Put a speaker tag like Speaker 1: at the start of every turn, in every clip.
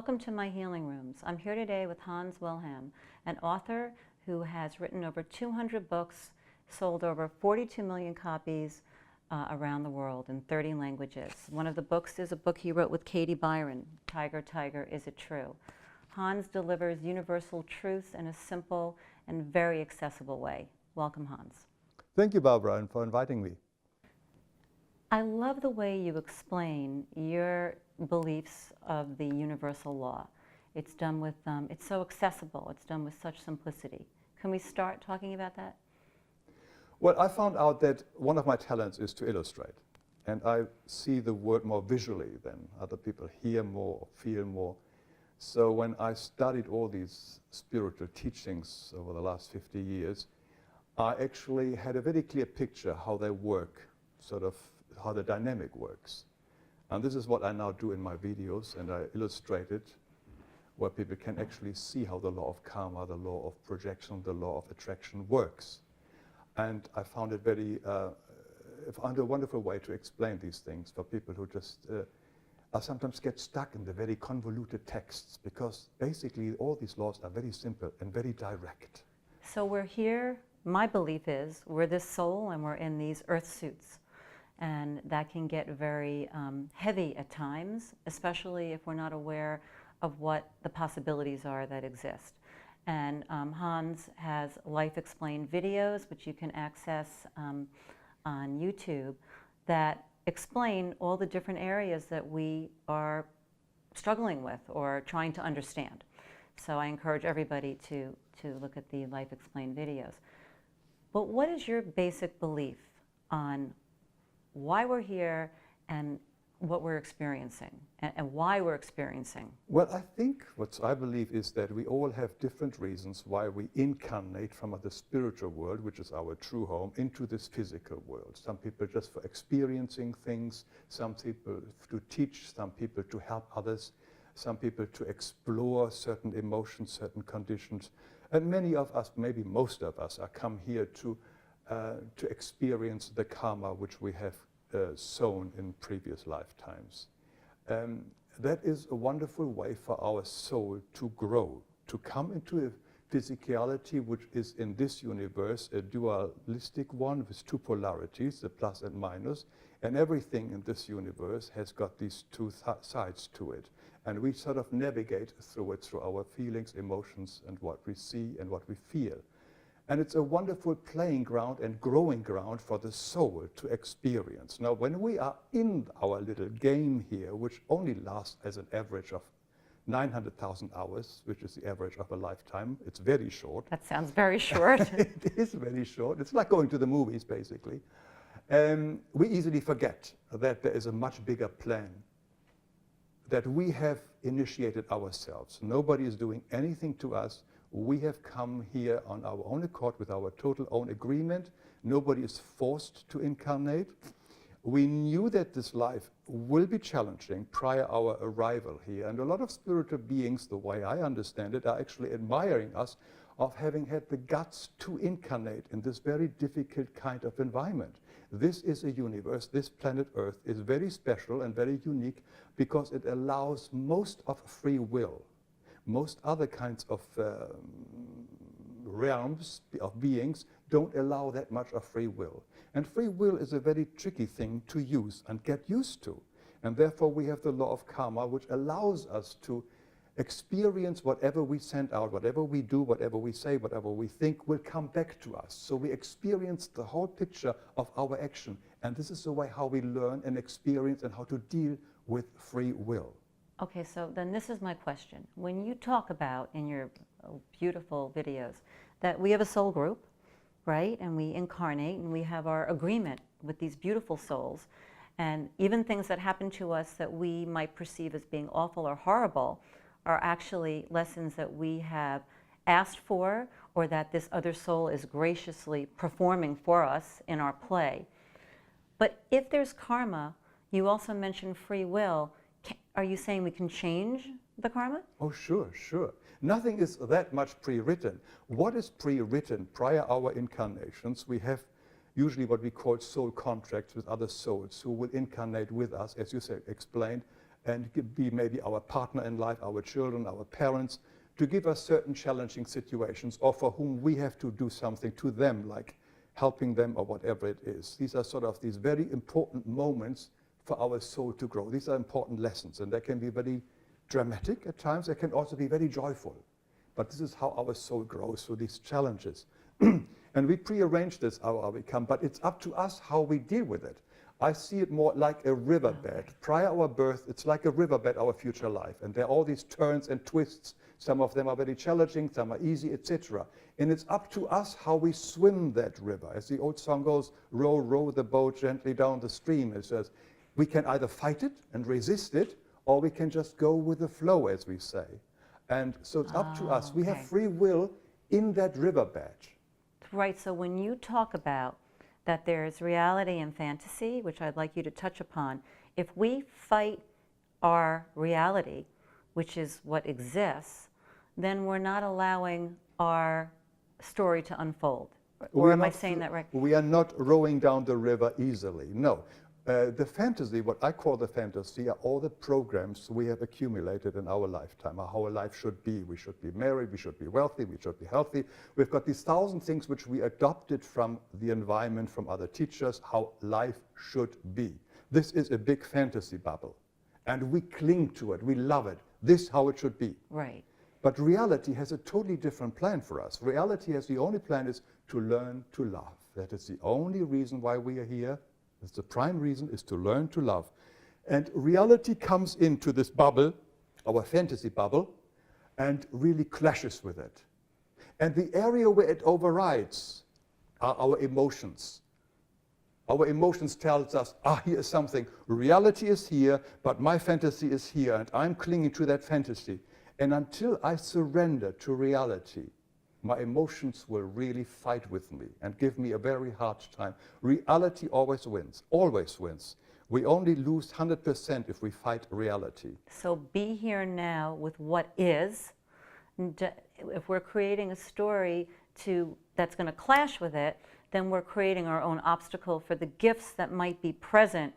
Speaker 1: Welcome to my healing rooms. I'm here today with Hans Wilhelm, an author who has written over 200 books, sold over 42 million copies around the world in 30 languages. One of the books is a book he wrote with Katie Byron, Tiger, Tiger, Is It True? Hans delivers universal truths in a simple and very accessible way. Welcome, Hans.
Speaker 2: Thank you, Barbara, for inviting me.
Speaker 1: I love the way you explain your beliefs of the universal law. It's done with, it's so accessible, it's done with such simplicity. Can we start talking about that?
Speaker 2: Well, I found out that one of my talents is to illustrate. And I see the world more visually than other people, hear more, feel more. So when I studied all these spiritual teachings over the last 50 years, I actually had a very clear picture how they work, sort of how the dynamic works. And this is what I now do in my videos, and I illustrate it where people can actually see how the law of karma, the law of projection, the law of attraction works. And I found it a wonderful way to explain these things for people who just sometimes get stuck in the very convoluted texts, because basically all these laws are very simple and very direct.
Speaker 1: So we're here, my belief is, we're this soul and we're in these earth suits. And that can get very heavy at times, especially if we're not aware of what the possibilities are that exist. And Hans has Life Explained videos, which you can access on YouTube, that explain all the different areas that we are struggling with or trying to understand. So I encourage everybody to look at the Life Explained videos. But what is your basic belief on why we're here and what we're experiencing and why we're experiencing?
Speaker 2: Well, I think what I believe is that we all have different reasons why we incarnate from the spiritual world, which is our true home, into this physical world. Some people just for experiencing things, some people to teach, some people to help others, some people to explore certain emotions, certain conditions. And many of us, maybe most of us, are come here to experience the karma which we have sown in previous lifetimes. That is a wonderful way for our soul to grow, to come into a physicality which is in this universe a dualistic one with two polarities, the plus and minus, and everything in this universe has got these two sides to it. And we sort of navigate through it, through our feelings, emotions, and what we see and what we feel. And it's a wonderful playing ground and growing ground for the soul to experience. Now, when we are in our little game here, which only lasts as an average of 900,000 hours, which is the average of a lifetime, it's very short.
Speaker 1: That sounds very short.
Speaker 2: It is very short. It's like going to the movies, basically. We easily forget that there is a much bigger plan that we have initiated ourselves. Nobody is doing anything to us. We have come here on our own accord with our total own agreement. Nobody is forced to incarnate. We knew that this life will be challenging prior our arrival here. And a lot of spiritual beings, the way I understand it, are actually admiring us of having had the guts to incarnate in this very difficult kind of environment. This is a universe, this planet Earth is very special and very unique because it allows most of free will. Most other kinds of realms of beings don't allow that much of free will. And free will is a very tricky thing to use and get used to. And therefore we have the law of karma, which allows us to experience whatever we send out, whatever we do, whatever we say, whatever we think will come back to us. So we experience the whole picture of our action. And this is the way how we learn and experience and how to deal with free will.
Speaker 1: Okay, so then this is my question. When you talk about in your beautiful videos that we have a soul group, right, and we incarnate and we have our agreement with these beautiful souls, and even things that happen to us that we might perceive as being awful or horrible are actually lessons that we have asked for or that this other soul is graciously performing for us in our play. But if there's karma, you also mentioned free will. Are you saying we can change the karma?
Speaker 2: Oh, sure, sure. Nothing is that much pre-written. What is pre-written prior our incarnations? We have usually what we call soul contracts with other souls who will incarnate with us, as you said, explained, and be maybe our partner in life, our children, our parents, to give us certain challenging situations, or for whom we have to do something to them, like helping them or whatever it is. These are sort of these very important moments for our soul to grow. These are important lessons, and they can be very dramatic at times. They can also be very joyful. But this is how our soul grows through these challenges. And we prearrange this, how we come, but it's up to us how we deal with it. I see it more like a riverbed. Prior our birth, it's like a riverbed, our future life. And there are all these turns and twists. Some of them are very challenging, some are easy, etc. And it's up to us how we swim that river. As the old song goes, row, row the boat gently down the stream. It says, we can either fight it and resist it, or we can just go with the flow, as we say. And so it's up to us. We have free will in that riverbed.
Speaker 1: Right, so when you talk about that there's reality and fantasy, which I'd like you to touch upon, if we fight our reality, which is what exists, then we're not allowing our story to unfold. Or am I saying that right?
Speaker 2: We are not rowing down the river easily, no. The fantasy, what I call the fantasy, are all the programs we have accumulated in our lifetime, how our life should be. We should be married, we should be wealthy, we should be healthy. We've got these 1,000 things which we adopted from the environment, from other teachers, how life should be. This is a big fantasy bubble, and we cling to it, we love it. This is how it should be.
Speaker 1: Right.
Speaker 2: But reality has a totally different plan for us. Reality has the only plan is to learn to love. That is the only reason why we are here. That's the prime reason, is to learn to love. And reality comes into this bubble, our fantasy bubble, and really clashes with it. And the area where it overrides are our emotions. Our emotions tells us, here is something. Reality is here, but my fantasy is here, and I'm clinging to that fantasy. And until I surrender to reality, my emotions will really fight with me and give me a very hard time. Reality always wins, always wins. We only lose 100% if we fight reality.
Speaker 1: So be here now with what is. If we're creating a story that's going to clash with it, then we're creating our own obstacle for the gifts that might be present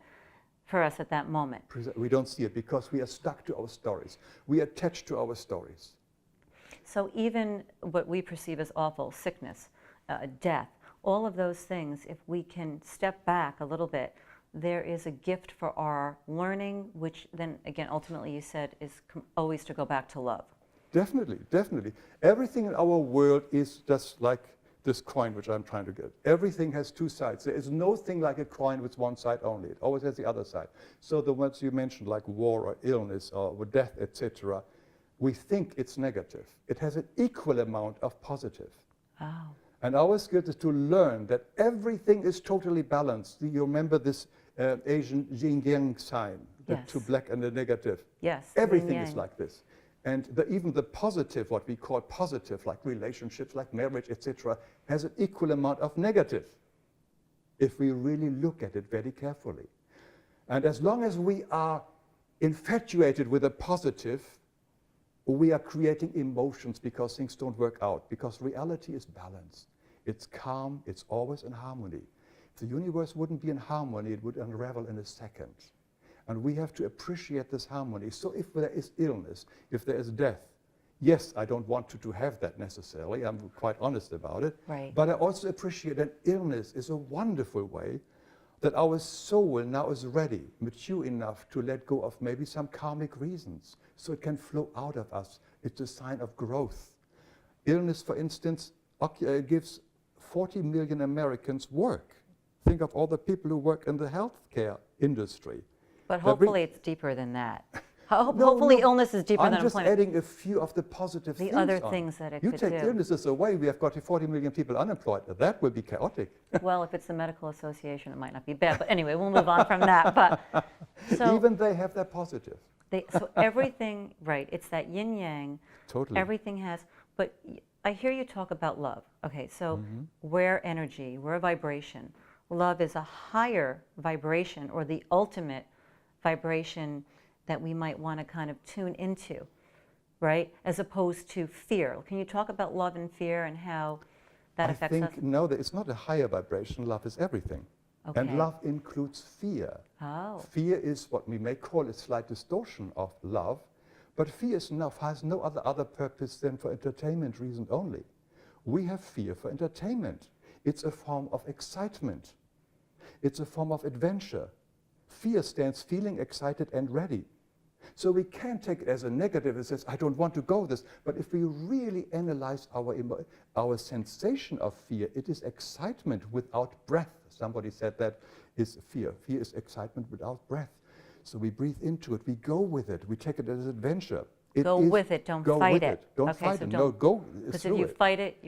Speaker 1: for us at that moment.
Speaker 2: We don't see it because we are stuck to our stories. We are attached to our stories.
Speaker 1: So even what we perceive as awful, sickness, death, all of those things, if we can step back a little bit, there is a gift for our learning, which then, again, ultimately you said is always to go back to love.
Speaker 2: Definitely, definitely. Everything in our world is just like this coin which I'm trying to get. Everything has two sides. There is no thing like a coin with one side only. It always has the other side. So the ones you mentioned, like war or illness or death, etc., we think it's negative. It has an equal amount of positive.
Speaker 1: Oh.
Speaker 2: And our skill is to learn that everything is totally balanced. You remember this Asian yin-yang sign, the two black and the negative?
Speaker 1: Yes.
Speaker 2: Everything is like this. And even the positive, what we call positive, like relationships, like marriage, etc., has an equal amount of negative, if we really look at it very carefully. And as long as we are infatuated with the positive, we are creating emotions because things don't work out, because reality is balanced. It's calm, it's always in harmony. If the universe wouldn't be in harmony, it would unravel in a second. And we have to appreciate this harmony. So if there is illness, if there is death, yes, I don't want to have that necessarily. I'm quite honest about it.
Speaker 1: Right.
Speaker 2: But I also appreciate that illness is a wonderful way that our soul now is ready, mature enough to let go of maybe some karmic reasons, so it can flow out of us. It's a sign of growth. Illness, for instance, gives 40 million Americans work. Think of all the people who work in the healthcare industry.
Speaker 1: But hopefully it's deeper than that. Hopefully illness is deeper than employment.
Speaker 2: I'm just adding a few of the positive things.
Speaker 1: The other things that it could do.
Speaker 2: You take illnesses away, we have got 40 million people unemployed. That will be chaotic.
Speaker 1: Well, if it's the medical association, it might not be bad. But anyway, we'll move on from that. But so
Speaker 2: even they have their positive.
Speaker 1: So everything, right, it's that yin-yang.
Speaker 2: Totally.
Speaker 1: Everything has, but I hear you talk about love. Okay, so we're energy, we're vibration. Love is a higher vibration, or the ultimate vibration that we might want to kind of tune into, right? As opposed to fear. Can you talk about love and fear and how that affects us?
Speaker 2: No, it's not a higher vibration. Love is everything.
Speaker 1: Okay.
Speaker 2: And love includes fear.
Speaker 1: Oh.
Speaker 2: Fear is what we may call a slight distortion of love, but fear has no other purpose than for entertainment reason only. We have fear for entertainment. It's a form of excitement. It's a form of adventure. Fear stands feeling excited and ready. So we can take it as a negative. It says, I don't want to go this. But if we really analyze our sensation of fear, it is excitement without breath. Somebody said that is fear. Fear is excitement without breath. So we breathe into it. We go with it. We take it as an adventure.
Speaker 1: Go with it. Don't fight it.
Speaker 2: Don't fight it. No, go through it.
Speaker 1: Because if you fight it,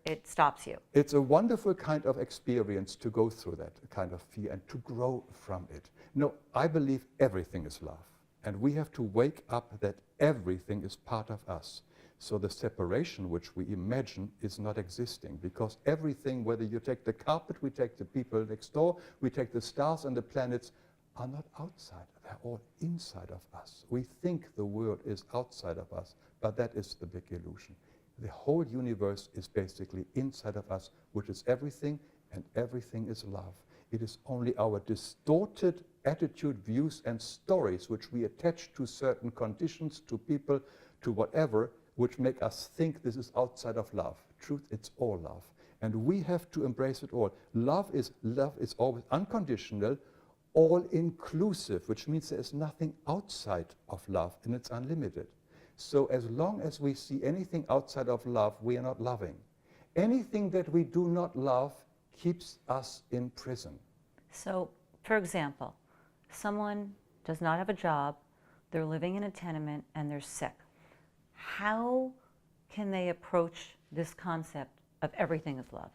Speaker 1: it stops you.
Speaker 2: It's a wonderful kind of experience to go through that kind of fear and to grow from it. No, I believe everything is love. And we have to wake up that everything is part of us. So the separation which we imagine is not existing, because everything, whether you take the carpet, we take the people next door, we take the stars and the planets, are not outside. They're all inside of us. We think the world is outside of us, but that is the big illusion. The whole universe is basically inside of us, which is everything, and everything is love. It is only our distorted attitude, views, and stories which we attach to certain conditions, to people, to whatever, which make us think this is outside of love. Truth, it's all love. And we have to embrace it all. Love is always unconditional, all-inclusive, which means there is nothing outside of love, and it's unlimited. So as long as we see anything outside of love, we are not loving. Anything that we do not love keeps us in prison.
Speaker 1: So, for example, someone does not have a job, they're living in a tenement, and they're sick. How can they approach this concept of everything is love?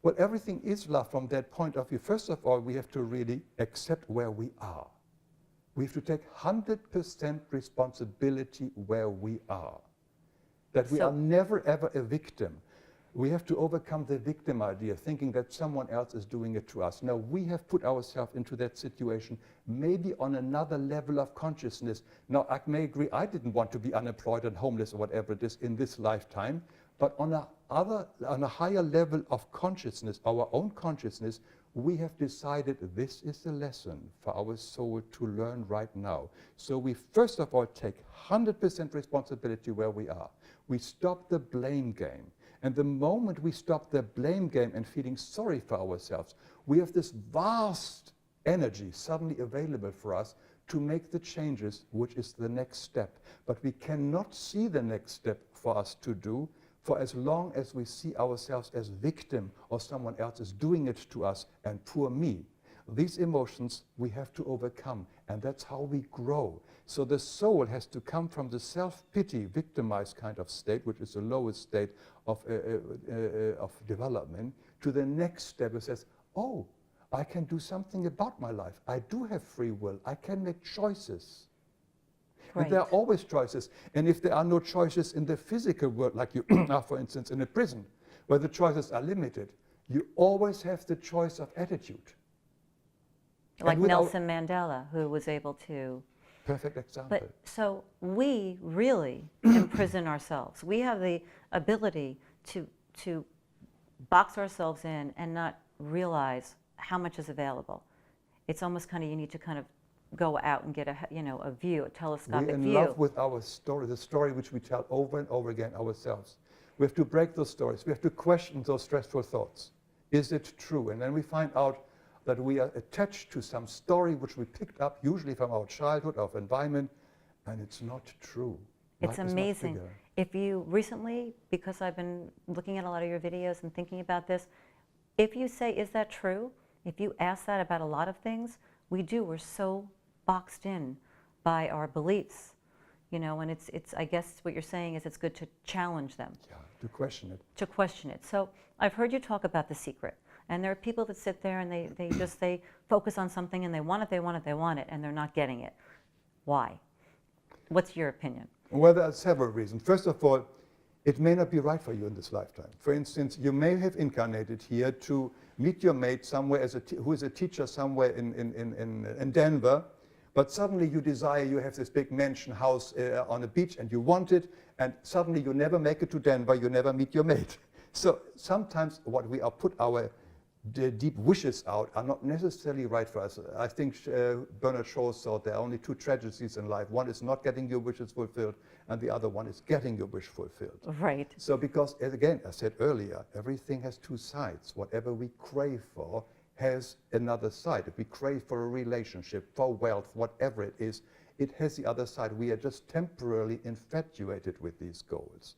Speaker 2: Well, everything is love from that point of view. First of all, we have to really accept where we are. We have to take 100% responsibility where we are. That we are never ever a victim. We have to overcome the victim idea, thinking that someone else is doing it to us. No, we have put ourselves into that situation, maybe on another level of consciousness. Now, I may agree, I didn't want to be unemployed and homeless or whatever it is in this lifetime, but on a higher level of consciousness, our own consciousness, we have decided this is the lesson for our soul to learn right now. So we first of all take 100% responsibility where we are. We stop the blame game. And the moment we stop the blame game and feeling sorry for ourselves, we have this vast energy suddenly available for us to make the changes, which is the next step. But we cannot see the next step for us to do for as long as we see ourselves as victim or someone else is doing it to us and poor me. These emotions we have to overcome, and that's how we grow. So the soul has to come from the self-pity, victimized kind of state, which is the lowest state of development, to the next step that says, oh, I can do something about my life. I do have free will. I can make choices. Right. And there are always choices. And if there are no choices in the physical world, like you are, for instance, in a prison, where the choices are limited, you always have the choice of attitude.
Speaker 1: Like Nelson Mandela, who was able to...
Speaker 2: Perfect example.
Speaker 1: But so we really imprison ourselves. We have the ability to box ourselves in and not realize how much is available. It's almost kind of, you need to kind of go out and get a view, a telescopic view.
Speaker 2: We're in love with our story, the story which we tell over and over again ourselves. We have to break those stories. We have to question those stressful thoughts. Is it true? And then we find out that we are attached to some story which we picked up, usually from our childhood, our environment, and it's not true.
Speaker 1: It's amazing. If you recently, because I've been looking at a lot of your videos and thinking about this, if you say, is that true? If you ask that about a lot of things, we're so boxed in by our beliefs, and it's I guess what you're saying is it's good to challenge them.
Speaker 2: Yeah, to question it.
Speaker 1: To question it. So I've heard you talk about The Secret. And there are people that sit there and they focus on something and they want it, and they're not getting it. Why? What's your opinion?
Speaker 2: Well, there are several reasons. First of all, it may not be right for you in this lifetime. For instance, you may have incarnated here to meet your mate somewhere who is a teacher somewhere in Denver, but suddenly you desire, you have this big mansion house on a beach and you want it, and suddenly you never make it to Denver, you never meet your mate. So sometimes what we are put our the deep wishes out are not necessarily right for us. I think Bernard Shaw thought there are only two tragedies in life. One is not getting your wishes fulfilled, and the other one is getting your wish fulfilled.
Speaker 1: Right.
Speaker 2: So because, again, I said earlier, everything has two sides. Whatever we crave for has another side. If we crave for a relationship, for wealth, whatever it is, it has the other side. We are just temporarily infatuated with these goals.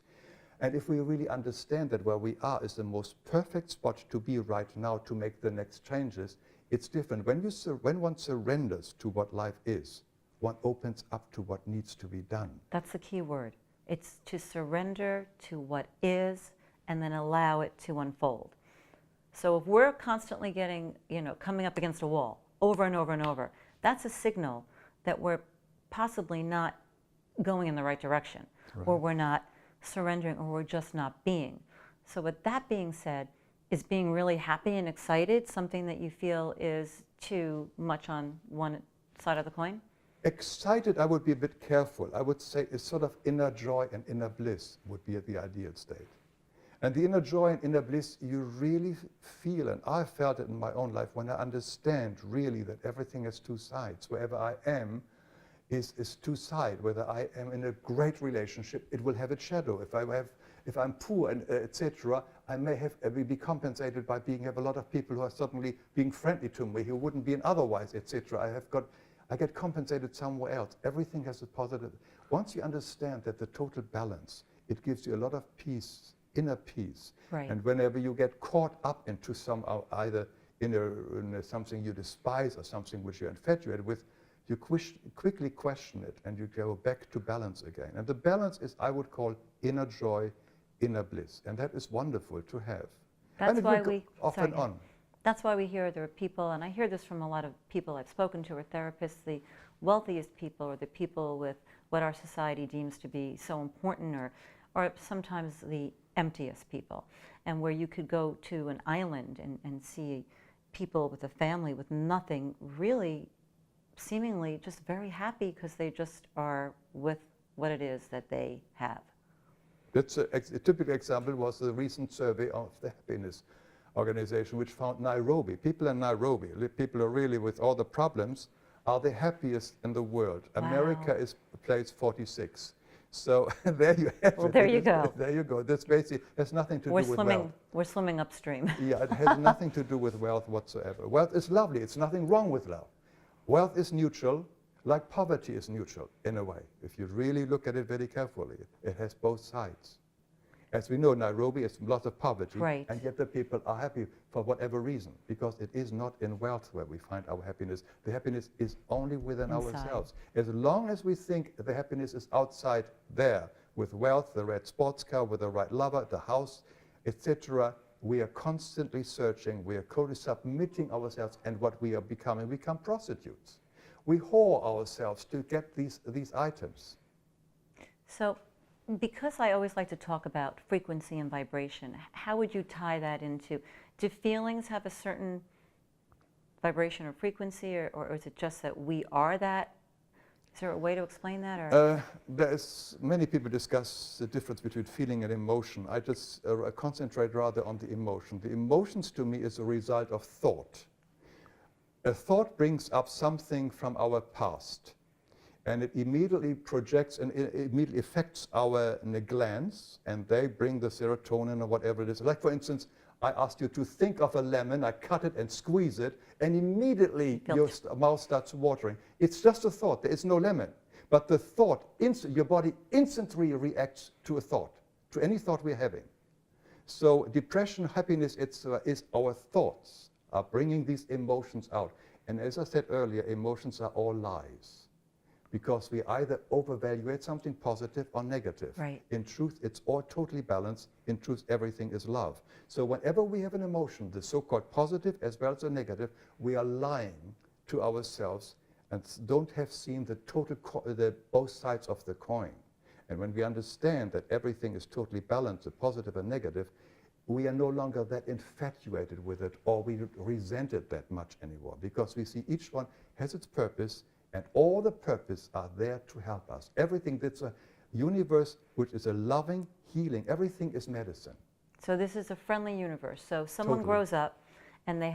Speaker 2: And if we really understand that where we are is the most perfect spot to be right now to make the next changes, it's different. When one surrenders to what life is, one opens up to what needs to be done.
Speaker 1: That's the key word. It's to surrender to what is and then allow it to unfold. So if we're constantly coming up against a wall over and over and over, that's a signal that we're possibly not going in the right direction,
Speaker 2: Right.
Speaker 1: or we're not surrendering, or we're just not being. So with that being said, is being really happy and excited something that you feel is too much on one side of the coin?
Speaker 2: Excited, I would be a bit careful. I would say it's sort of inner joy and inner bliss would be the ideal state. And the inner joy and inner bliss you really feel, and I felt it in my own life, when I understand really that everything has two sides. Wherever I am is two sides. Whether I am in a great relationship, it will have its shadow. If I'm poor, and etc., I may be compensated by have a lot of people who are suddenly being friendly to me, who wouldn't be in otherwise, etc. I get compensated somewhere else. Everything has a positive. Once you understand that the total balance, it gives you a lot of peace, inner peace.
Speaker 1: Right.
Speaker 2: And whenever you get caught up into either in something you despise or something which you're infatuated with, you quickly question it and you go back to balance again. And the balance is, I would call, inner joy, inner bliss. And that is wonderful to have.
Speaker 1: That's why
Speaker 2: off and on.
Speaker 1: That's why we hear there are people, and I hear this from a lot of people I've spoken to, or therapists, the wealthiest people, or the people with what our society deems to be so important, or sometimes the emptiest people, and where you could go to an island and see people with a family with nothing, really seemingly just very happy because they just are with what it is that they have.
Speaker 2: That's a typical example was the recent survey of the happiness organization, which found Nairobi. People in Nairobi, people who are really with all the problems, are the happiest in the world.
Speaker 1: Wow.
Speaker 2: America is place 46. So there you have
Speaker 1: Well,
Speaker 2: it.
Speaker 1: there you go.
Speaker 2: There you go. That's basically, has nothing to do with wealth.
Speaker 1: We're swimming upstream.
Speaker 2: Yeah, it has nothing to do with wealth whatsoever. Wealth is lovely. It's nothing wrong with love. Wealth is neutral, like poverty is neutral, in a way. If you really look at it very carefully, it has both sides. As we know, Nairobi is lots of poverty,
Speaker 1: Right.
Speaker 2: and yet the people are happy for whatever reason, because it is not in wealth where we find our happiness. The happiness is only within
Speaker 1: Inside.
Speaker 2: ourselves. As long as we think the happiness is outside there, with wealth, the red sports car, with the right lover, the house, etc., we are constantly searching, we are constantly submitting ourselves, and what we are becoming, we become prostitutes. We whore ourselves to get these items.
Speaker 1: So, because I always like to talk about frequency and vibration, how would you tie that into, do feelings have a certain vibration or frequency, or is it just that we are that? Is there a way to explain that? Or?
Speaker 2: Many people discuss the difference between feeling and emotion. I just concentrate rather on the emotion. The emotions to me is a result of thought. A thought brings up something from our past, and it immediately projects and it immediately affects our glands, and they bring the serotonin or whatever it is. Like, for instance, I asked you to think of a lemon, I cut it and squeeze it, and immediately your mouth starts watering. It's just a thought, there is no lemon. But the thought, your body instantly reacts to a thought, to any thought we're having. So depression, happiness, is our thoughts are bringing these emotions out. And as I said earlier, emotions are all lies, because we either overvaluate something positive or negative.
Speaker 1: Right.
Speaker 2: In truth, it's all totally balanced. In truth, everything is love. So whenever we have an emotion, the so-called positive as well as the negative, we are lying to ourselves and don't have seen the total, both sides of the coin. And when we understand that everything is totally balanced, the positive and negative, we are no longer that infatuated with it, or we resent it that much anymore, because we see each one has its purpose, and all the purpose are there to help us. Everything that's a universe which is a loving, healing, everything is medicine.
Speaker 1: So this is a friendly universe. So someone
Speaker 2: Totally.
Speaker 1: grows up and they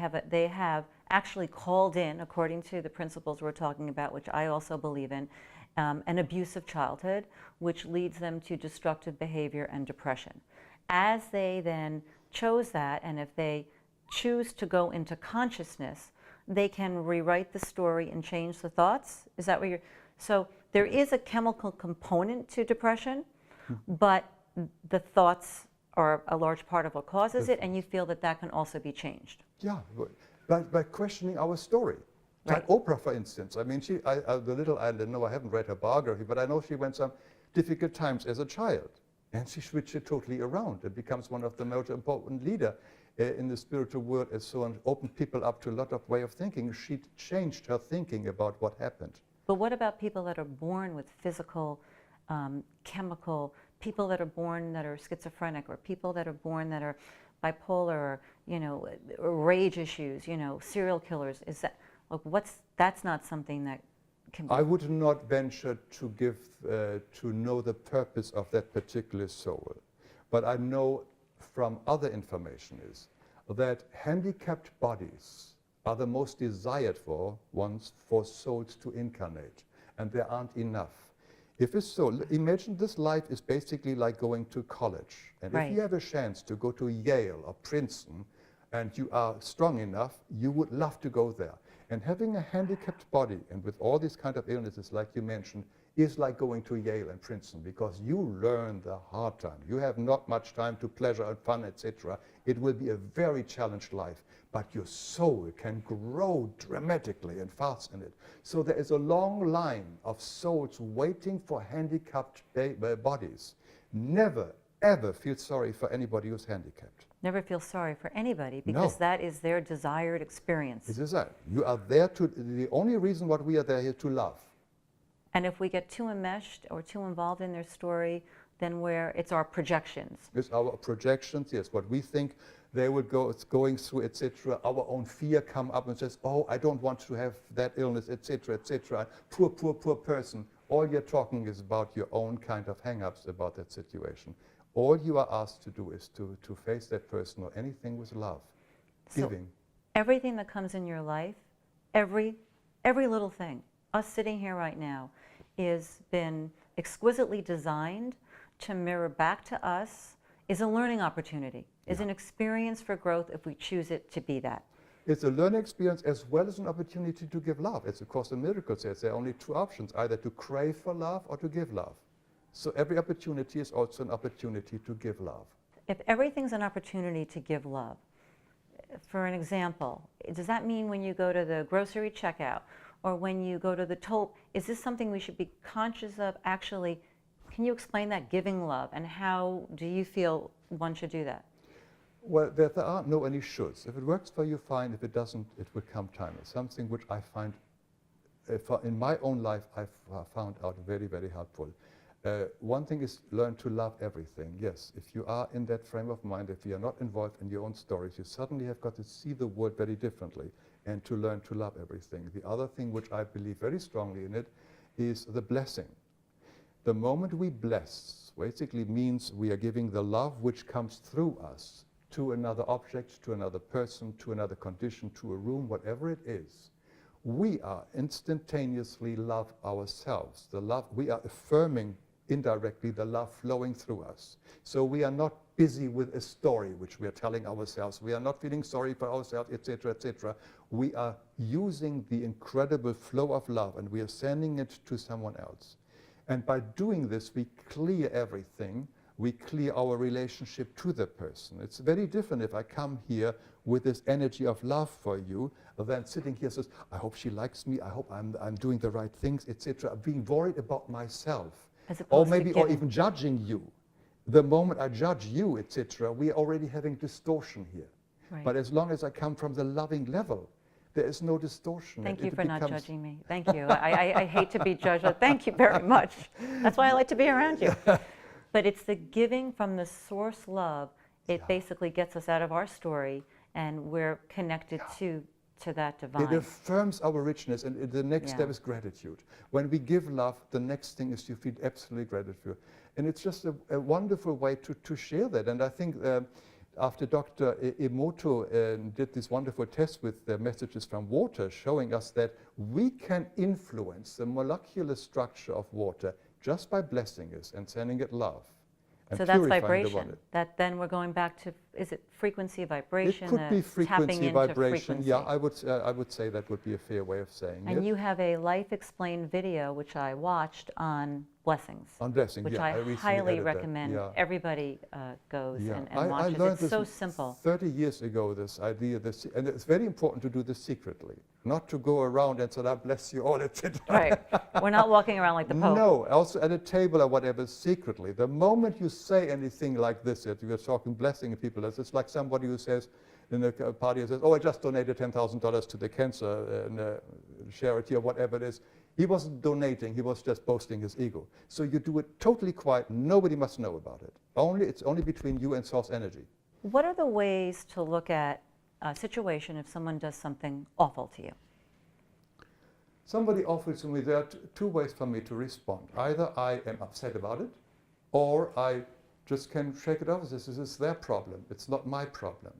Speaker 1: have actually called in, according to the principles we're talking about, which I also believe in, an abusive childhood, which leads them to destructive behavior and depression. As they then chose that, and if they choose to go into consciousness, they can rewrite the story and change the thoughts. Is that what you're... So there is a chemical component to depression, but the thoughts are a large part of what causes it, and you feel that that can also be changed.
Speaker 2: Yeah, by questioning our story.
Speaker 1: Right.
Speaker 2: Like Oprah, for instance. I mean, I know I haven't read her biography, but I know she went some difficult times as a child. And she switched it totally around and becomes one of the most important leaders in the spiritual world and so on, opened people up to a lot of way of thinking. She changed her thinking about what happened.
Speaker 1: But what about people that are born with physical, chemical, people that are born that are schizophrenic, or people that are born that are bipolar, or, or rage issues, serial killers? Is that, look, that's not something that can be...
Speaker 2: I would not venture to know the purpose of that particular soul. But I know from other information is that handicapped bodies are the most desired ones for souls to incarnate, and there aren't enough. If a soul, imagine this life is basically like going to college, and
Speaker 1: Right.
Speaker 2: if you have a chance to go to Yale or Princeton, and you are strong enough, you would love to go there. And having a handicapped body, and with all these kind of illnesses, like you mentioned, is like going to Yale and Princeton, because you learn the hard time. You have not much time to pleasure and fun, etc. It will be a very challenged life, but your soul can grow dramatically and fast in it. So there is a long line of souls waiting for handicapped bodies. Never, ever feel sorry for anybody who's handicapped.
Speaker 1: Never feel sorry for anybody, because that is their desired experience.
Speaker 2: It is that. You are there to, the only reason what we are there here to love.
Speaker 1: And if we get too enmeshed or too involved in their story, then it's our projections.
Speaker 2: It's our projections, yes, what we think they will going through, etc. Our own fear come up and says, oh, I don't want to have that illness, etc., etc. Poor, poor, poor person. All you're talking is about your own kind of hang-ups about that situation. All you are asked to do is to face that person or anything with love, giving.
Speaker 1: Everything that comes in your life, every little thing, us sitting here right now, is been exquisitely designed to mirror back to us, is a learning opportunity, is an experience for growth if we choose it to be that.
Speaker 2: It's a learning experience as well as an opportunity to give love. It's, of course, the miracle says there are only two options, either to crave for love or to give love. So every opportunity is also an opportunity to give love.
Speaker 1: If everything's an opportunity to give love, for an example, does that mean when you go to the grocery checkout or when you go to the toll, is this something we should be conscious of actually? Can you explain that, giving love, and how do you feel one should do that?
Speaker 2: Well, there aren't no any shoulds. If it works for you, fine. If it doesn't, it will come time. It's something which I find, in my own life, I've found out very, very helpful. One thing is learn to love everything. Yes, if you are in that frame of mind, if you are not involved in your own stories, you suddenly have got to see the world very differently and to learn to love everything. The other thing which I believe very strongly in it is the blessing. The moment we bless basically means we are giving the love which comes through us to another object, to another person, to another condition, to a room, whatever it is. We are instantaneously love ourselves. The love, we are affirming indirectly the love flowing through us. So we are not busy with a story which we are telling ourselves. We are not feeling sorry for ourselves, etc., etc. We are using the incredible flow of love and we are sending it to someone else. And by doing this, we clear everything. We clear our relationship to the person. It's very different if I come here with this energy of love for you than sitting here says, I hope she likes me, I hope I'm doing the right things, etc. Being worried about myself. Or maybe or even judging you. The moment I judge you, etc., we are already having distortion here.
Speaker 1: Right.
Speaker 2: But as long as I come from the loving level, there is no distortion.
Speaker 1: Thank you for not judging me. Thank you. I hate to be judged. Thank you very much. That's why I like to be around you. But it's the giving from the source love. It basically gets us out of our story, and we're connected to that divine.
Speaker 2: It affirms our richness, and the next step is gratitude. When we give love, the next thing is you feel absolutely gratitude. And it's just a wonderful way to share that. And I think after Dr. Emoto did this wonderful test with the messages from water, showing us that we can influence the molecular structure of water just by blessing it and sending it love. And
Speaker 1: so that's
Speaker 2: purifying the
Speaker 1: vibration.
Speaker 2: water.
Speaker 1: That then we're going back to, is it frequency, vibration?
Speaker 2: It could be
Speaker 1: tapping
Speaker 2: frequency,
Speaker 1: into
Speaker 2: vibration.
Speaker 1: frequency.
Speaker 2: Yeah, I would say that would be a fair way of saying it.
Speaker 1: And you have a Life Explained video, which I watched, on blessings.
Speaker 2: On blessing,
Speaker 1: which
Speaker 2: yeah.
Speaker 1: I
Speaker 2: recently
Speaker 1: highly
Speaker 2: added that,
Speaker 1: recommend
Speaker 2: yeah.
Speaker 1: everybody goes
Speaker 2: Yeah.
Speaker 1: and
Speaker 2: I
Speaker 1: watches.
Speaker 2: learned
Speaker 1: It's
Speaker 2: this
Speaker 1: so simple.
Speaker 2: 30 years ago, this idea, and it's very important to do this secretly, not to go around and say, I bless you all, etc.
Speaker 1: Right. We're not walking around like the Pope.
Speaker 2: No, also at a table or whatever, secretly. The moment you say anything like this, that you're talking blessing people, it's like somebody who says in a party, says, oh, I just donated $10,000 to the cancer charity or whatever it is. He wasn't donating, he was just boasting his ego. So you do it totally quiet, nobody must know about it. It's only between you and source energy.
Speaker 1: What are the ways to look at a situation if someone does something awful to you?
Speaker 2: Somebody offers to me, there are two ways for me to respond. Either I am upset about it, or I just can shake it off. This is their problem, it's not my problem.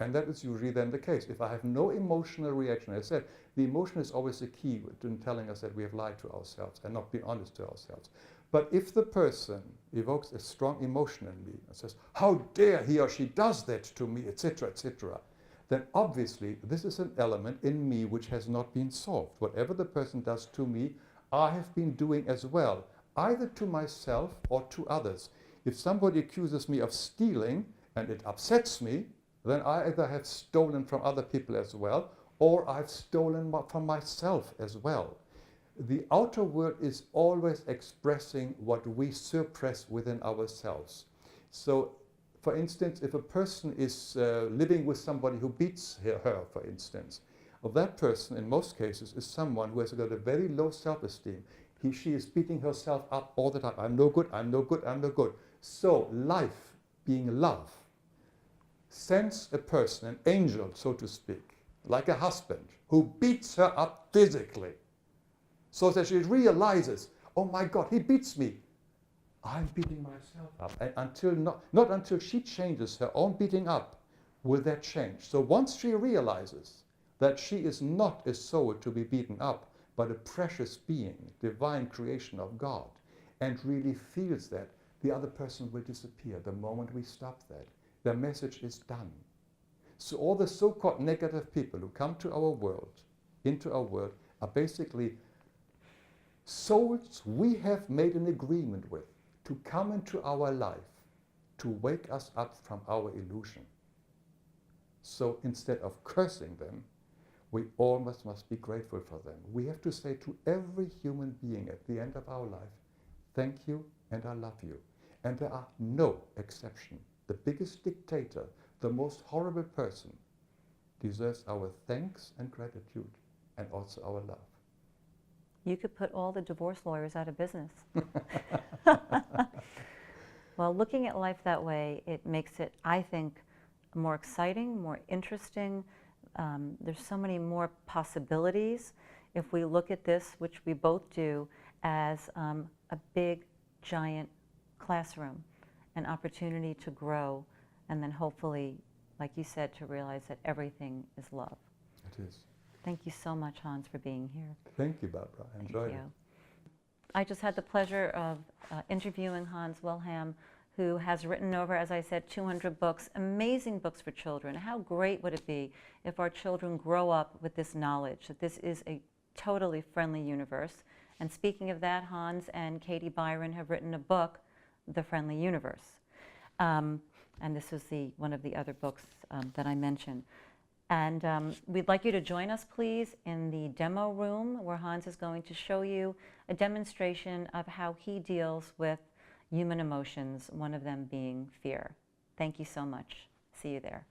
Speaker 2: And that is usually then the case. If I have no emotional reaction, as I said, the emotion is always the key in telling us that we have lied to ourselves and not been honest to ourselves. But if the person evokes a strong emotion in me and says, how dare he or she does that to me, etc., etc., then obviously this is an element in me which has not been solved. Whatever the person does to me, I have been doing as well, either to myself or to others. If somebody accuses me of stealing and it upsets me, then I either have stolen from other people as well, or I've stolen from myself as well. The outer world is always expressing what we suppress within ourselves. So, for instance, if a person is living with somebody who beats her, for instance, that person in most cases is someone who has got a very low self-esteem. She is beating herself up all the time. I'm no good, I'm no good, I'm no good. So life, being love, sends a person, an angel, so to speak, like a husband, who beats her up physically, so that she realizes, oh my God, he beats me. I'm beating myself up. And not until she changes her own beating up will that change. So once she realizes that she is not a soul to be beaten up, but a precious being, divine creation of God, and really feels that, the other person will disappear the moment we stop that. The message is done. So all the so-called negative people who come to our world, into our world, are basically souls we have made an agreement with to come into our life, to wake us up from our illusion. So instead of cursing them, we almost must be grateful for them. We have to say to every human being at the end of our life, thank you and I love you. And there are no exceptions. The biggest dictator, the most horrible person, deserves our thanks and gratitude, and also our love.
Speaker 1: You could put all the divorce lawyers out of business. Well, looking at life that way, it makes it, I think, more exciting, more interesting. There's so many more possibilities if we look at this, which we both do, as a big, giant classroom, an opportunity to grow, and then hopefully, like you said, to realize that everything is love.
Speaker 2: It is.
Speaker 1: Thank you so much, Hans, for being here.
Speaker 2: Thank you, Barbara. I enjoyed it.
Speaker 1: I just had the pleasure of interviewing Hans Wilhelm, who has written over, as I said, 200 books, amazing books for children. How great would it be if our children grow up with this knowledge, that this is a totally friendly universe. And speaking of that, Hans and Katie Byron have written a book, The Friendly Universe. And this is one of the other books that I mentioned. And we'd like you to join us, please, in the demo room where Hans is going to show you a demonstration of how he deals with human emotions, one of them being fear. Thank you so much. See you there.